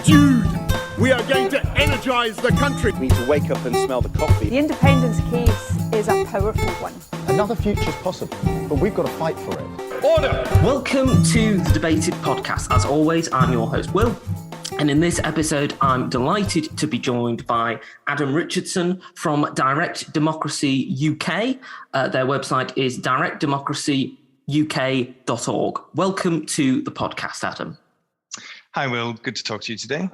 Dude, we are going to energise the country. We need to wake up and smell the coffee. The independence case is a powerful one. Another future's possible, but we've got to fight for it. Order! Welcome to the Debated podcast. As always, I'm your host, Will. And in this episode, I'm delighted to be joined by Adam Richardson from Direct Democracy UK. Their website is directdemocracyuk.org. Welcome to the podcast, Adam. Hi, Will. Good to talk to you today.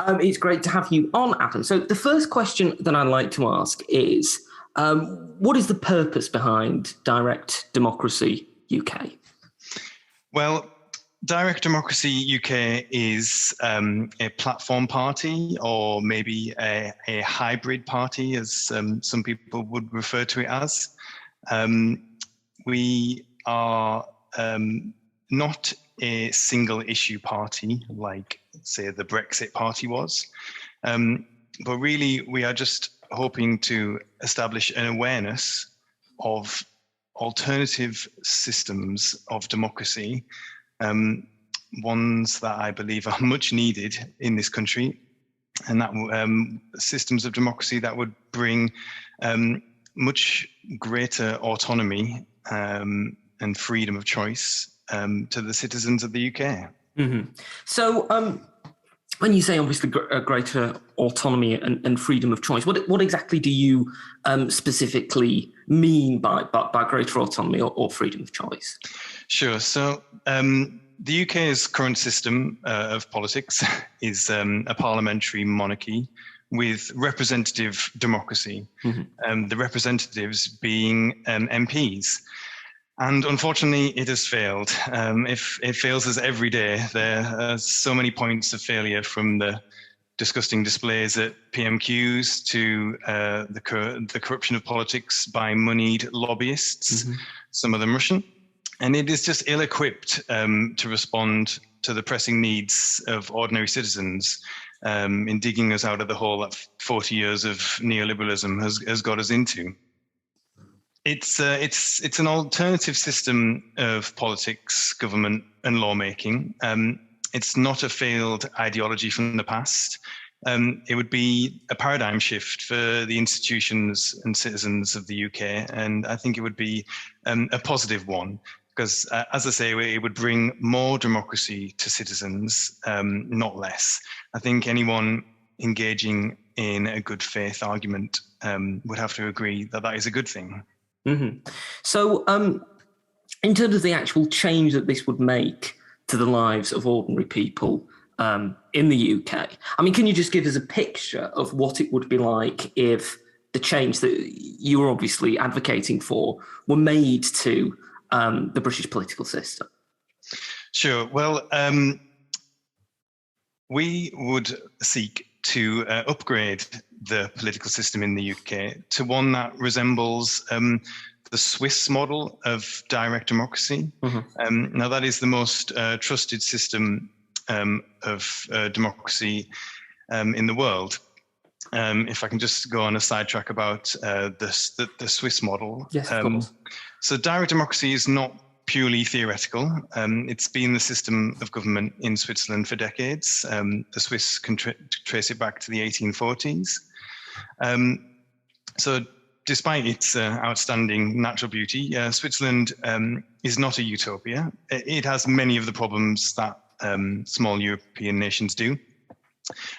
It's great to have you on, Adam. So the first question that I'd like to ask is, what is the purpose behind Direct Democracy UK? Well, Direct Democracy UK is a platform party, or maybe a hybrid party, as some people would refer to it as. We are not a single issue party like, say, the Brexit party was, but really we are just hoping to establish an awareness of alternative systems of democracy, ones that I believe are much needed in this country, and that systems of democracy that would bring much greater autonomy and freedom of choice to the citizens of the UK. Mm-hmm. So when you say obviously greater autonomy and freedom of choice, what exactly do you specifically mean by greater autonomy or freedom of choice? Sure. So the UK's current system of politics is a parliamentary monarchy with representative democracy, the representatives being MPs. And unfortunately, it has failed. It fails us every day. There are so many points of failure, from the disgusting displays at PMQs to the corruption of politics by moneyed lobbyists, some of them Russian. And it is just ill-equipped to respond to the pressing needs of ordinary citizens in digging us out of the hole that 40 years of neoliberalism has got us into. It's an alternative system of politics, government, and lawmaking. It's not a failed ideology from the past. It would be a paradigm shift for the institutions and citizens of the UK, and I think it would be a positive one, because, as I say, it would bring more democracy to citizens, not less. I think anyone engaging in a good faith argument would have to agree that that is a good thing. Mm-hmm. So in terms of the actual change that this would make to the lives of ordinary people in the UK, I mean, can you just give us a picture of what it would be like if the change that you were obviously advocating for were made to the British political system? Sure. Well, we would seek to upgrade the political system in the UK to one that resembles the Swiss model of direct democracy. Now, that is the most trusted system of democracy in the world. If I can just go on a sidetrack about the Swiss model. Yes, of course. So direct democracy is not purely theoretical. It's been the system of government in Switzerland for decades. The Swiss can trace it back to the 1840s. So despite its outstanding natural beauty, Switzerland is not a utopia. It has many of the problems that small European nations do.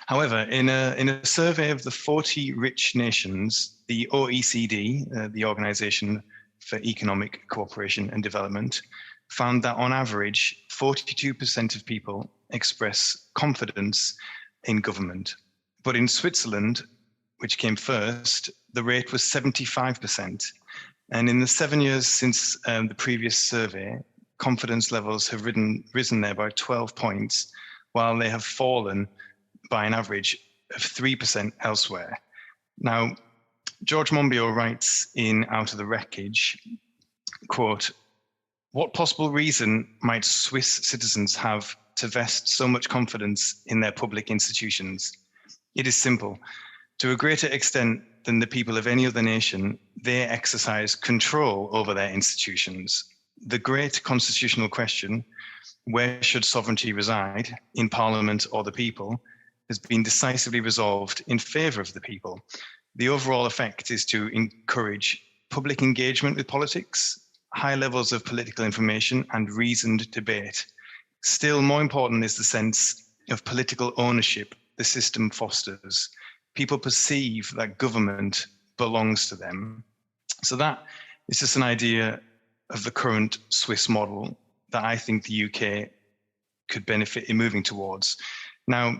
However, in a survey of the 40 rich nations, the OECD, the Organization for Economic Cooperation and Development, found that on average, 42% of people express confidence in government. But in Switzerland, which came first, the rate was 75%. And in the 7 years since the previous survey, confidence levels have risen there by 12 points, while they have fallen by an average of 3% elsewhere. Now, George Monbiot writes in Out of the Wreckage, quote, "What possible reason might Swiss citizens have to vest so much confidence in their public institutions? It is simple. To a greater extent than the people of any other nation, they exercise control over their institutions. The great constitutional question, where should sovereignty reside, in Parliament or the people, has been decisively resolved in favour of the people. The overall effect is to encourage public engagement with politics, high levels of political information, and reasoned debate. Still more important is the sense of political ownership the system fosters. People perceive that government belongs to them. So that is just an idea of the current Swiss model that I think the UK could benefit in moving towards. Now,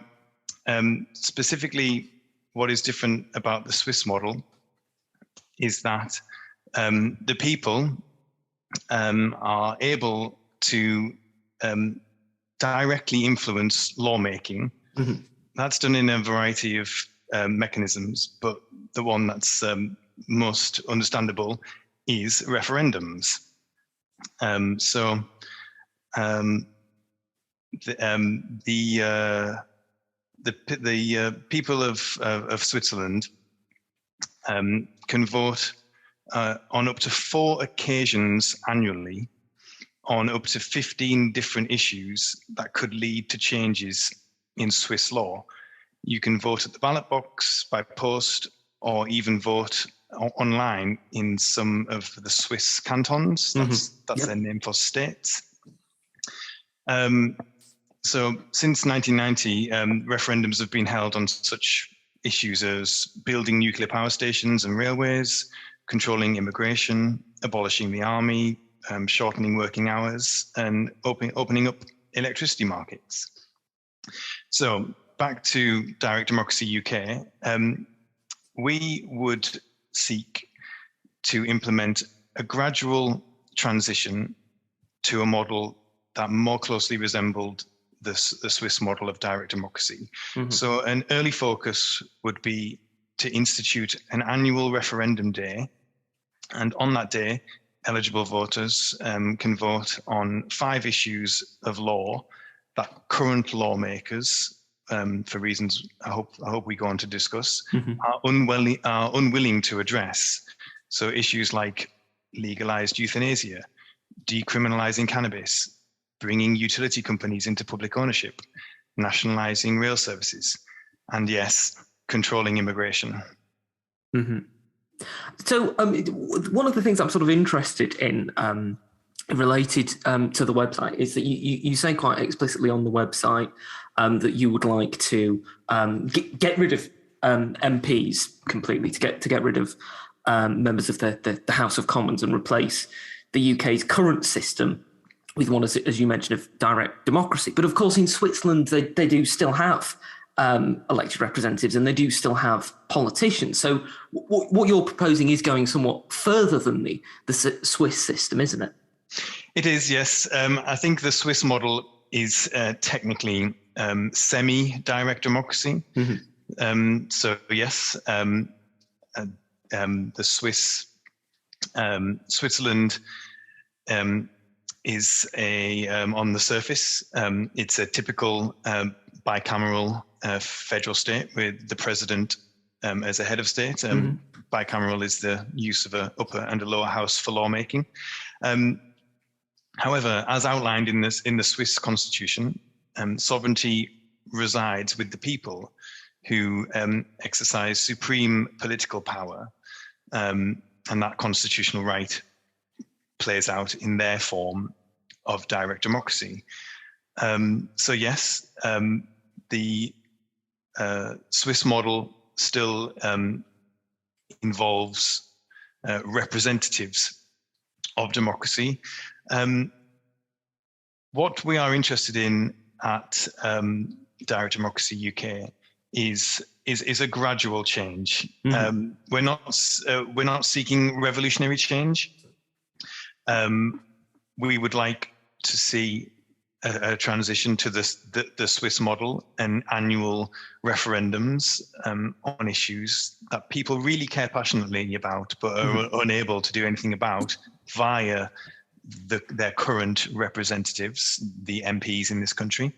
specifically, what is different about the Swiss model is that the people are able to directly influence lawmaking. Mm-hmm. That's done in a variety of mechanisms, but the one that's most understandable is referendums. The people of Switzerland can vote on up to 4 occasions annually on up to 15 different issues that could lead to changes in Swiss law. You can vote at the ballot box, by post, or even vote online in some of the Swiss cantons. That's their name for states. So since 1990, referendums have been held on such issues as building nuclear power stations and railways, controlling immigration, abolishing the army, shortening working hours, and opening up electricity markets. So back to Direct Democracy UK, we would seek to implement a gradual transition to a model that more closely resembled the Swiss model of direct democracy. Mm-hmm. So an early focus would be to institute an annual referendum day. And on that day, eligible voters can vote on 5 issues of law that current lawmakers, for reasons I hope we go on to discuss, are unwilling to address. So issues like legalized euthanasia, decriminalizing cannabis, bringing utility companies into public ownership, nationalizing rail services, and yes, controlling immigration. Mm-hmm. So one of the things I'm sort of interested in related to the website is that you say quite explicitly on the website that you would like to get rid of MPs completely, to get rid of members of the House of Commons and replace the UK's current system with one, as you mentioned, of direct democracy. But of course, in Switzerland, they do still have elected representatives, and they do still have politicians. So what you're proposing is going somewhat further than the Swiss system, isn't it? It is, yes. I think the Swiss model is technically semi-direct democracy. Mm-hmm. So yes, the Switzerland is on the surface, it's a typical bicameral federal state with the president as a head of state. Mm-hmm. Bicameral is the use of an upper and a lower house for lawmaking. However, as outlined in the Swiss constitution, sovereignty resides with the people, who exercise supreme political power, and that constitutional right plays out in their form of direct democracy. So yes, the Swiss model still involves representatives of democracy. What we are interested in at Direct Democracy UK is a gradual change. Mm-hmm. We're not seeking revolutionary change. We would like to see a transition to the Swiss model and annual referendums on issues that people really care passionately about, but are unable to do anything about via their current representatives, the MPs in this country.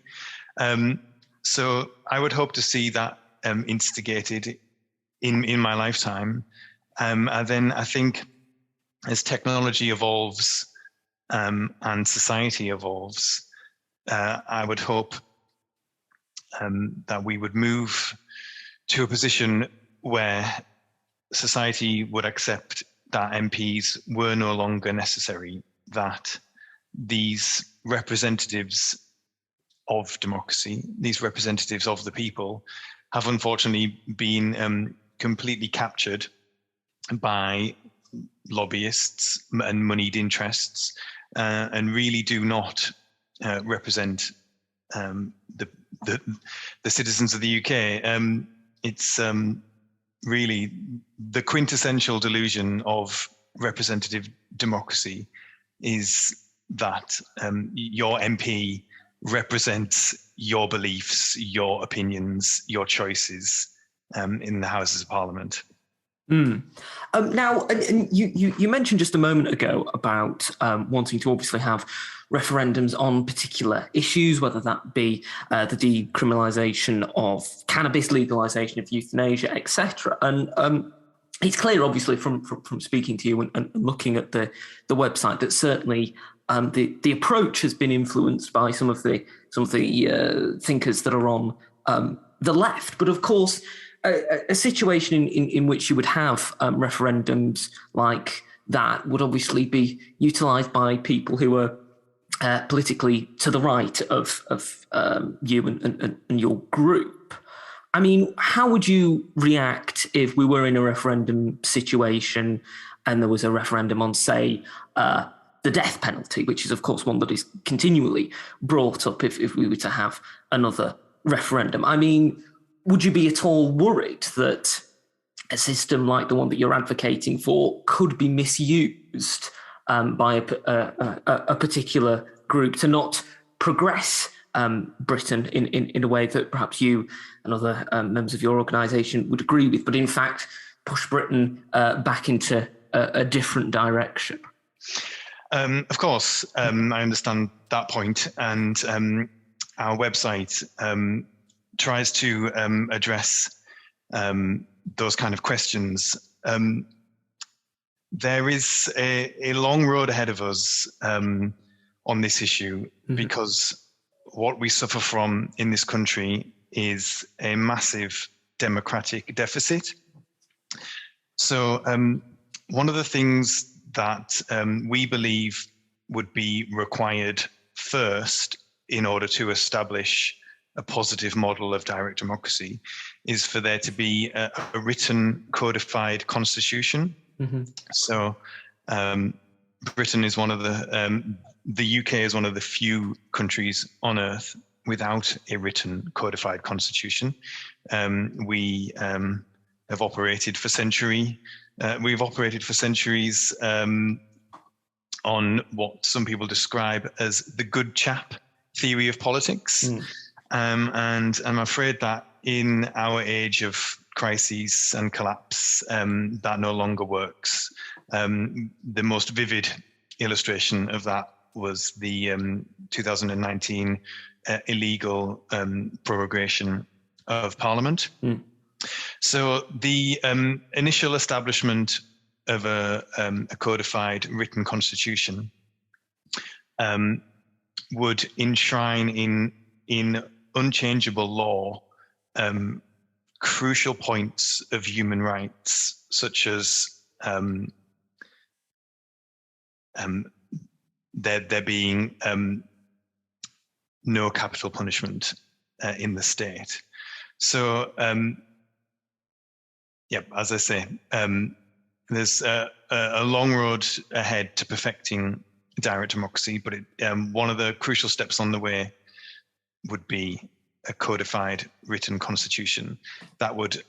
So I would hope to see that instigated in my lifetime. And then I think as technology evolves and society evolves, I would hope that we would move to a position where society would accept that MPs were no longer necessary, that these representatives of democracy, these representatives of the people, have unfortunately been completely captured by lobbyists and moneyed interests, and really do not represent the citizens of the UK. It's really the quintessential delusion of representative democracy is that your MP represents your beliefs, your opinions, your choices in the Houses of Parliament. Now, and you mentioned just a moment ago about wanting to obviously have referendums on particular issues, whether that be the decriminalisation of cannabis, legalisation of euthanasia, etc. And it's clear, obviously, from speaking to you and looking at the website, that certainly the approach has been influenced by some of the thinkers that are on the left. But of course, a situation in which you would have referendums like that would obviously be utilised by people who are politically to the right of you and your group. I mean, how would you react if we were in a referendum situation and there was a referendum on, say, the death penalty, which is, of course, one that is continually brought up if we were to have another referendum? I mean, would you be at all worried that a system like the one that you're advocating for could be misused by a particular group to not progress Britain in a way that perhaps you and other members of your organisation would agree with, but in fact push Britain back into a different direction? Of course, I understand that point, and our website tries to address those kind of questions. There is a long road ahead of us on this issue, because what we suffer from in this country is a massive democratic deficit. So one of the things that we believe would be required first in order to establish a positive model of direct democracy is for there to be a written codified constitution. So Britain is one of the UK is one of the few countries on earth without a written codified constitution. We have operated for we've operated for centuries on what some people describe as the good chap theory of politics. And I'm afraid that in our age of crises and collapse, that no longer works. The most vivid illustration of that was the 2019 illegal prorogation of Parliament. So the initial establishment of a codified written constitution would enshrine in unchangeable law crucial points of human rights, such as there being no capital punishment in the state. So, as I say, there's a long road ahead to perfecting direct democracy, but one of the crucial steps on the way would be a codified written constitution that would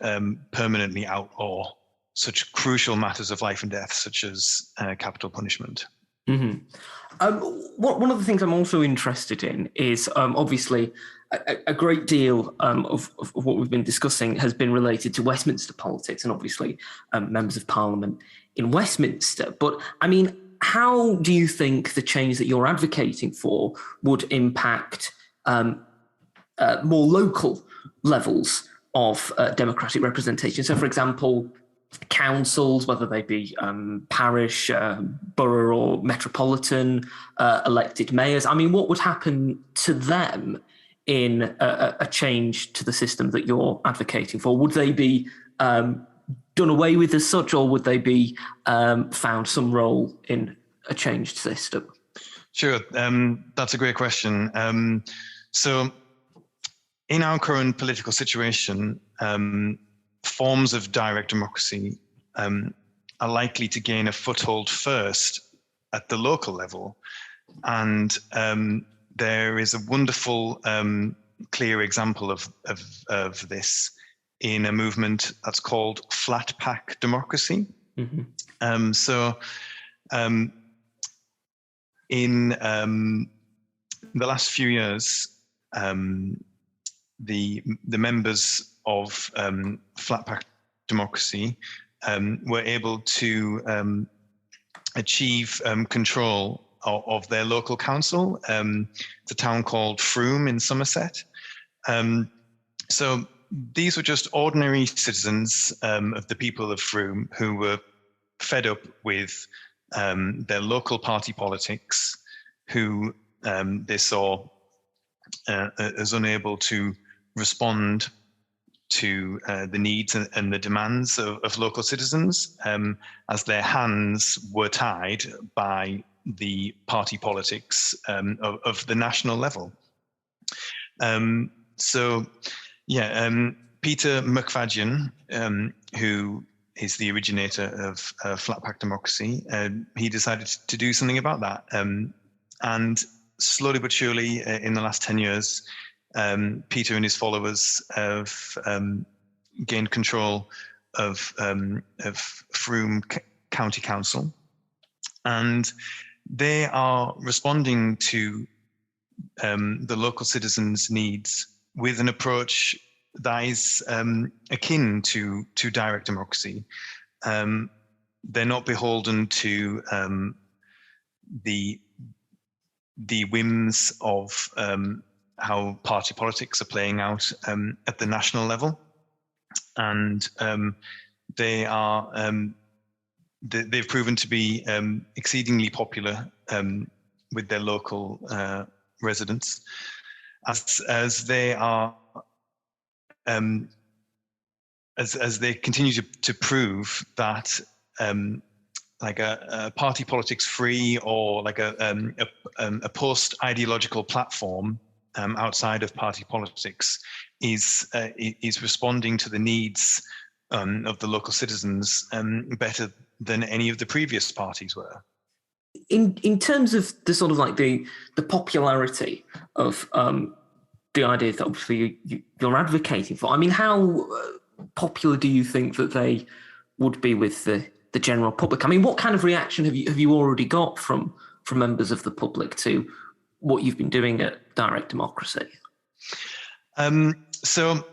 permanently outlaw such crucial matters of life and death, such as capital punishment. One of the things I'm also interested in is obviously a great deal of what we've been discussing has been related to Westminster politics and obviously members of Parliament in Westminster. But I mean, how do you think the change that you're advocating for would impact more local levels of democratic representation? So, for example, councils, whether they be parish, borough or metropolitan, elected mayors. I mean, what would happen to them in a change to the system that you're advocating for? Would they be done away with as such, or would they be found some role in a changed system? Sure, that's a great question. So in our current political situation, forms of direct democracy are likely to gain a foothold first at the local level. And there is a wonderful, clear example of this in a movement that's called flat pack democracy. Mm-hmm. In the last few years, the members of flat pack democracy were able to achieve control of their local council. It's a town called Frome in Somerset. So these were just ordinary citizens of the people of Frome who were fed up with their local party politics, who they saw as unable to respond to the needs and the demands of local citizens, as their hands were tied by the party politics of the national level. Peter McFadyen, who is the originator of flat pack democracy, he decided to do something about that. And slowly but surely, in the last 10 years, Peter and his followers have gained control of Frome County Council, and they are responding to the local citizens' needs with an approach that is akin to direct democracy. They're not beholden to the whims of how party politics are playing out at the national level, and they are they've proven to be exceedingly popular with their local residents, as they are as they continue to prove that like a party politics free, or like a post ideological platform outside of party politics is responding to the needs of the local citizens better than any of the previous parties were. In terms of the sort of like the popularity of the idea that obviously you're advocating for, I mean, how popular do you think that they would be with the general public? I mean, what kind of reaction have you already got from members of the public to what you've been doing at Direct Democracy? So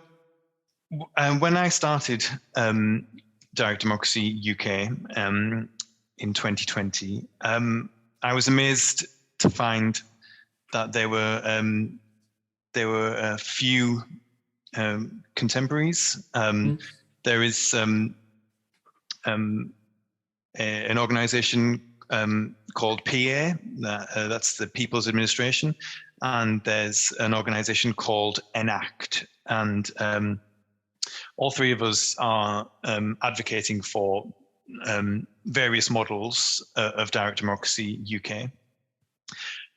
when I started Direct Democracy UK in 2020, I was amazed to find that there were a few contemporaries. There is an organization called PA, that's the People's Administration, and there's an organization called ENACT, and all three of us are advocating for various models of direct democracy UK.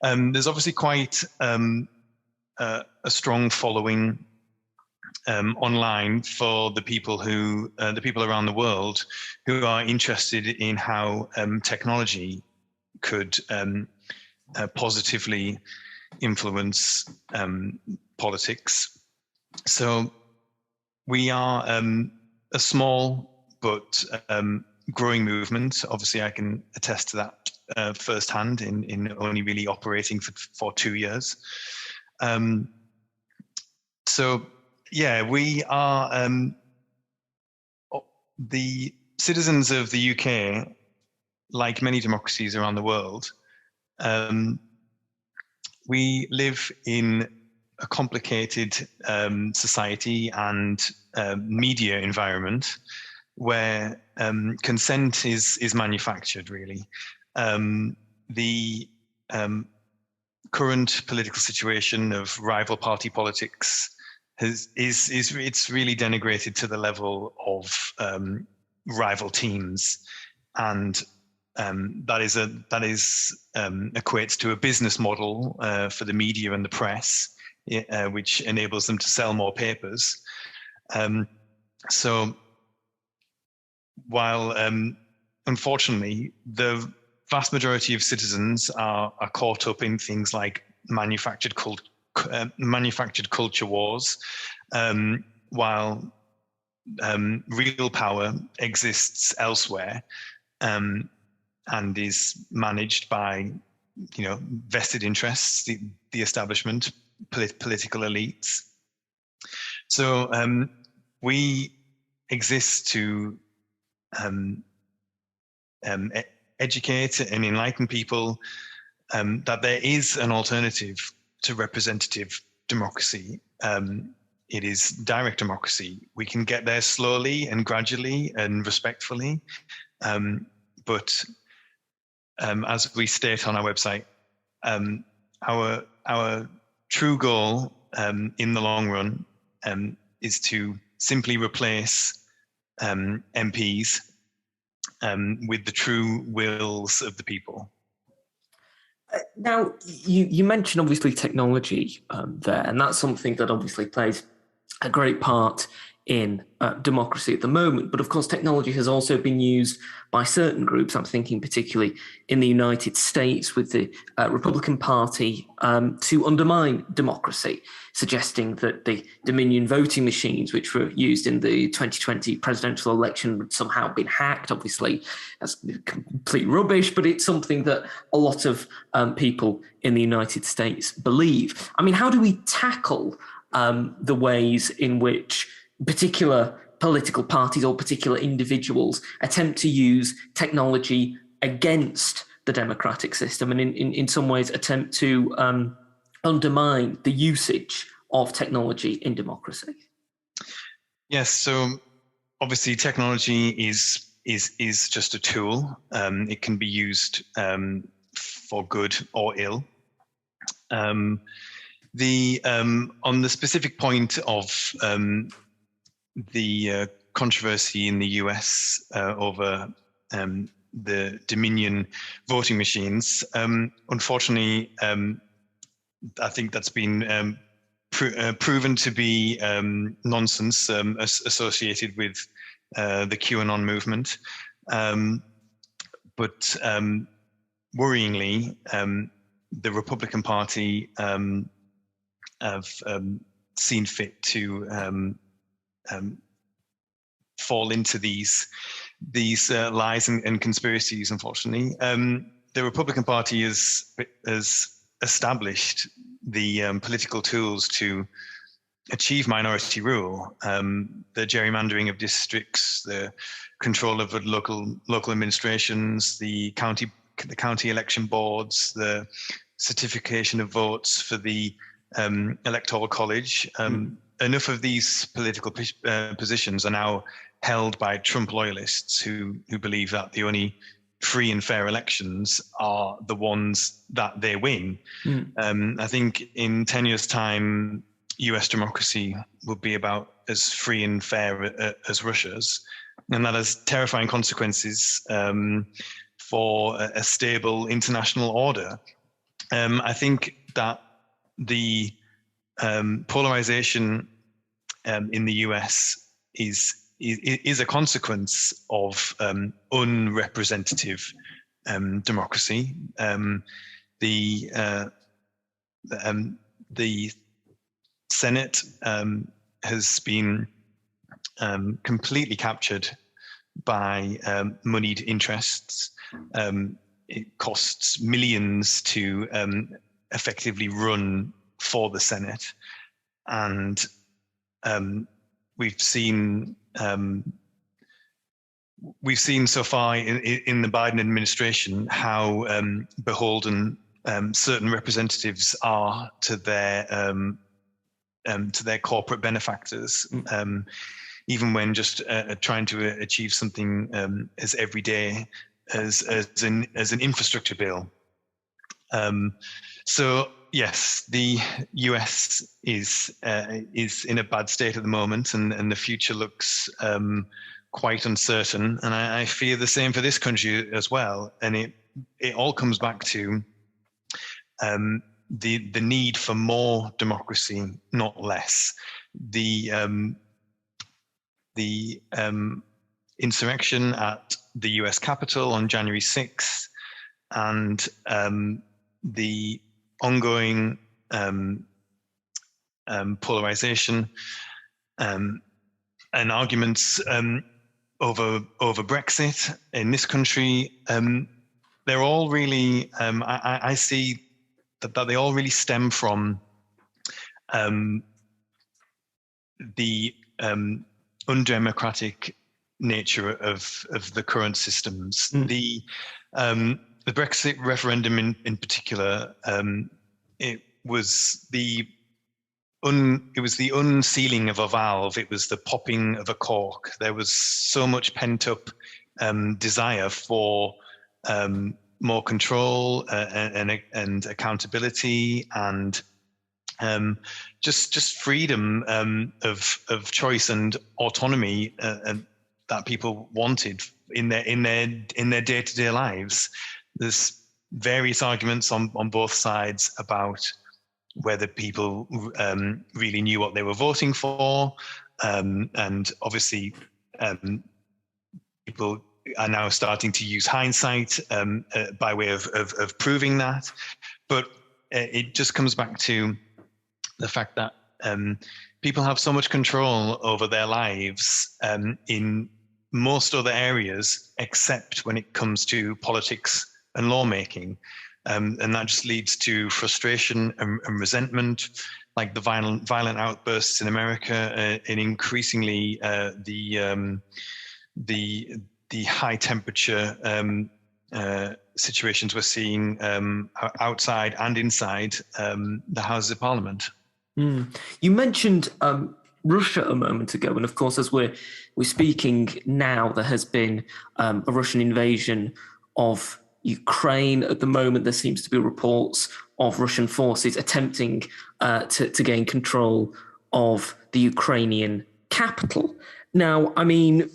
There's obviously quite a strong following online for the people around the world who are interested in how technology could positively influence politics. So we are a small but growing movement. Obviously, I can attest to that firsthand in only really operating for 2 years. So yeah, we are the citizens of the UK, like many democracies around the world. We live in a complicated society and media environment where consent is manufactured, really. The current political situation of rival party politics it's really denigrated to the level of rival teams, and that equates to a business model for the media and the press, which enables them to sell more papers. So while unfortunately the vast majority of citizens are caught up in things like manufactured culture wars, while real power exists elsewhere, and is managed by, vested interests, the establishment, political elites. So we exist to educate and enlighten people that there is an alternative to representative democracy. It is direct democracy. We can get there slowly and gradually and respectfully, but as we state on our website, our true goal in the long run is to simply replace MPs with the true wills of the people. Now, you mentioned obviously technology there, and that's something that obviously plays a great part in democracy at the moment. But of course, technology has also been used by certain groups. I'm thinking particularly in the United States with the Republican Party to undermine democracy, suggesting that the Dominion voting machines, which were used in the 2020 presidential election, had somehow been hacked. Obviously, that's complete rubbish, but it's something that a lot of people in the United States believe. I mean, how do we tackle the ways in which particular political parties or particular individuals attempt to use technology against the democratic system, and in some ways attempt to undermine the usage of technology in democracy? Yes, so obviously technology is just a tool. It can be used for good or ill. On the specific point of the controversy in the US over the Dominion voting machines, unfortunately, I think that's been proven to be nonsense associated with the QAnon movement. But worryingly, the Republican Party have seen fit to fall into these lies and conspiracies. Unfortunately, the Republican Party has established the political tools to achieve minority rule, the gerrymandering of districts, the control of local administrations, the county election boards, the certification of votes for the electoral college. Enough of these political positions are now held by Trump loyalists who believe that the only free and fair elections are the ones that they win. I think in 10 years' time, US democracy will be about as free and fair as Russia's. And that has terrifying consequences for a stable international order. I think that the polarization in the US is a consequence of unrepresentative democracy. The Senate has been completely captured by moneyed interests. It costs millions to effectively run for the Senate, and we've seen so far in the Biden administration how beholden certain representatives are to their corporate benefactors, even when just trying to achieve something as everyday as an infrastructure bill. So yes, the US is in a bad state at the moment, and the future looks quite uncertain. And I fear the same for this country as well. And it all comes back to the need for more democracy, not less. The insurrection at the US Capitol on January 6th, and the ongoing polarization and arguments over Brexit in this country, they're all really, I see that they all really stem from the undemocratic nature of the current systems. The Brexit referendum in particular, it was the unsealing of a valve. It was the popping of a cork. There was so much pent up desire for more control and accountability and just freedom of choice and autonomy that people wanted in their day-to-day lives. There's various arguments on both sides about whether people really knew what they were voting for, and obviously people are now starting to use hindsight by way of proving that. But it just comes back to the fact that people have so much control over their lives in most other areas, except when it comes to politics and lawmaking. And that just leads to frustration and resentment, like the violent outbursts in America, and increasingly the high temperature situations we're seeing outside and inside the Houses of Parliament. You mentioned Russia a moment ago, and of course, as we're speaking now, there has been a Russian invasion of Ukraine. At the moment, there seems to be reports of Russian forces attempting to gain control of the Ukrainian capital. Now, I mean,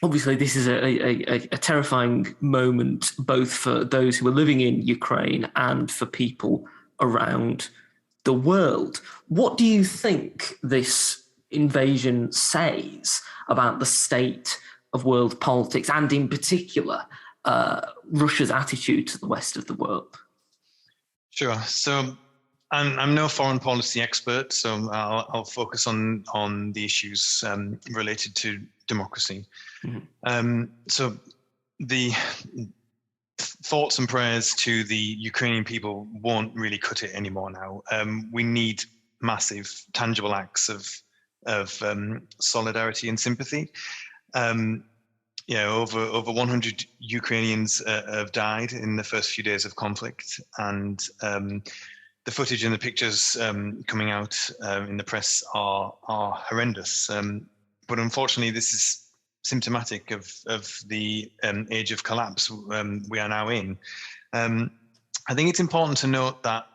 obviously, this is a terrifying moment, both for those who are living in Ukraine and for people around the world. What do you think this invasion says about the state of world politics, and in particular, Russia's attitude to the rest of the world? Sure. So I'm no foreign policy expert, so I'll focus on the issues related to democracy. Mm-hmm. So the thoughts and prayers to the Ukrainian people won't really cut it anymore now. We need massive, tangible acts of solidarity and sympathy. Over 100 Ukrainians have died in the first few days of conflict, and the footage and the pictures coming out in the press are horrendous. But unfortunately, this is symptomatic of the age of collapse we are now in. I think it's important to note that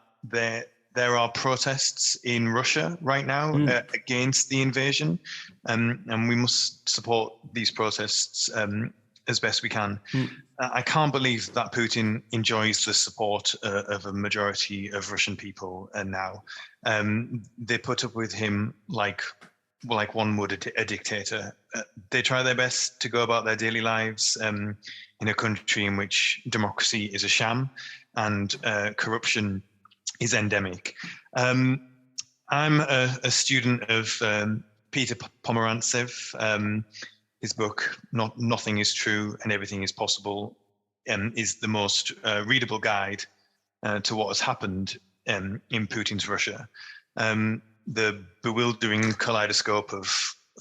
there are protests in Russia right now against the invasion, and we must support these protests as best we can. I can't believe that Putin enjoys the support of a majority of Russian people now. They put up with him like one would a dictator. They try their best to go about their daily lives in a country in which democracy is a sham and corruption is endemic. I'm a student of Peter Pomerantsev. His book, Nothing is True and Everything is Possible, is the most readable guide to what has happened in Putin's Russia. The bewildering kaleidoscope of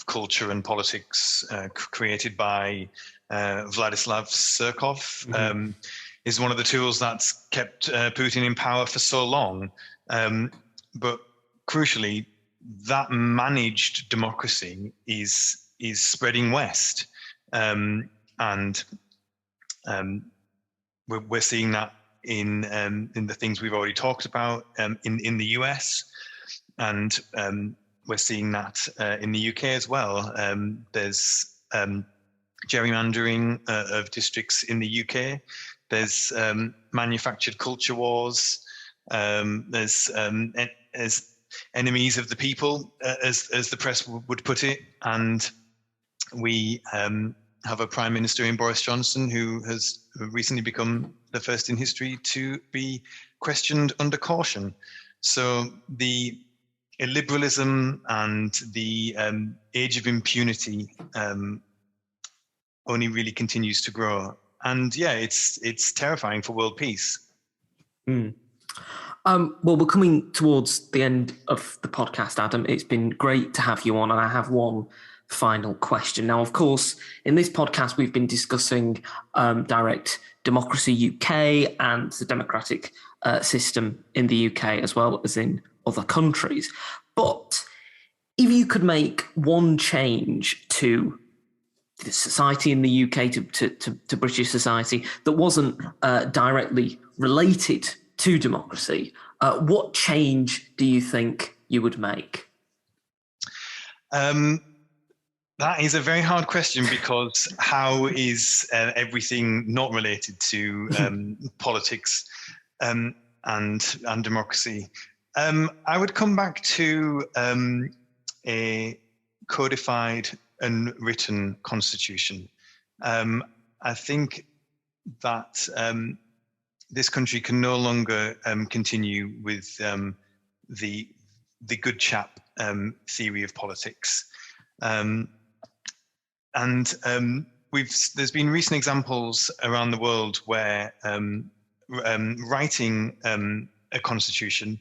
culture and politics created by Vladislav Surkov is one of the tools that's kept Putin in power for so long. But crucially, that managed democracy is spreading west, and we're seeing that in the things we've already talked about in the US, and we're seeing that in the UK as well. There's gerrymandering of districts in the UK. There's manufactured culture wars. There's enemies of the people, as the press would put it, and we have a Prime Minister in Boris Johnson who has recently become the first in history to be questioned under caution. So the illiberalism and the age of impunity only really continues to grow. And yeah, it's terrifying for world peace. Well, we're coming towards the end of the podcast, Adam. It's been great to have you on, and I have one final question. Now, of course, in this podcast, we've been discussing Direct Democracy UK and the democratic system in the UK as well as in other countries. But if you could make one change to the society in the UK, to British society, that wasn't directly related to democracy, what change do you think you would make? That is a very hard question, because how is everything not related to politics and democracy? I would come back to a codified and written constitution. I think that this country can no longer continue with the good chap theory of politics. There's been recent examples around the world where writing a constitution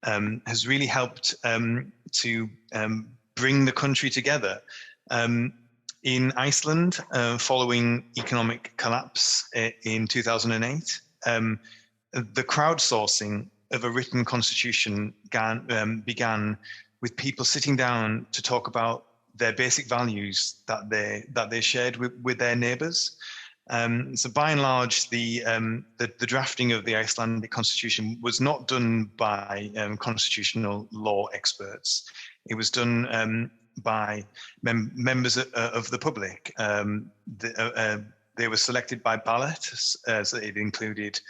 has really helped to bring the country together. In Iceland, following economic collapse in 2008, the crowdsourcing of a written constitution began with people sitting down to talk about their basic values that they shared with their neighbours. So by and large, the drafting of the Icelandic constitution was not done by constitutional law experts. It was done by members of the public. They were selected by ballot, so it included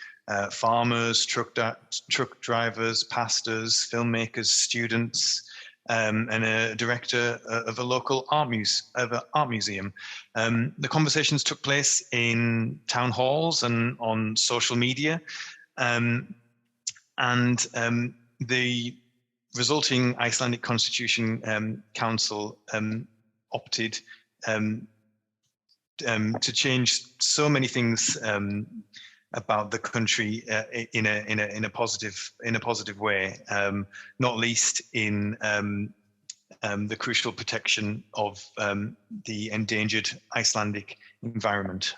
farmers, truck drivers, pastors, filmmakers, students, and a director of a local art museum. The conversations took place in town halls and on social media, and the resulting Icelandic Constitution Council opted to change so many things about the country in a positive way, not least in the crucial protection of the endangered Icelandic environment.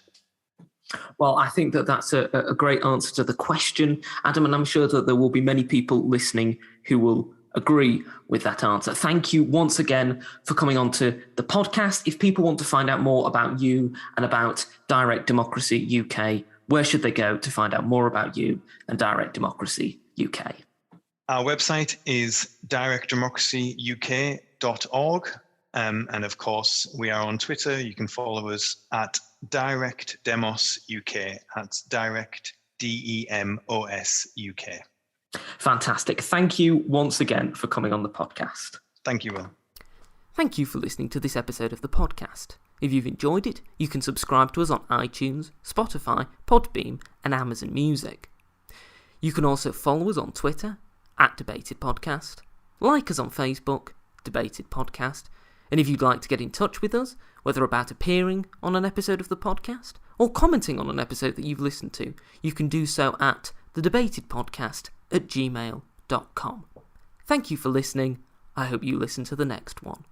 Well, I think that's a great answer to the question, Adam, and I'm sure that there will be many people listening who will agree with that answer. Thank you once again for coming on to the podcast. If people want to find out more about you and about Direct Democracy UK, where should they go to find out more about you and Direct Democracy UK? Our website is directdemocracyuk.org. And of course, we are on Twitter. You can follow us at DirectDemosUK. That's Direct DEMOS UK. Fantastic. Thank you once again for coming on the podcast. Thank you, Will. Thank you for listening to this episode of the podcast. If you've enjoyed it, you can subscribe to us on iTunes, Spotify, Podbeam, and Amazon Music. You can also follow us on Twitter, @DebatedPodcast, like us on Facebook, Debated Podcast, and if you'd like to get in touch with us, whether about appearing on an episode of the podcast or commenting on an episode that you've listened to, you can do so at thedebatedpodcast@gmail.com. Thank you for listening. I hope you listen to the next one.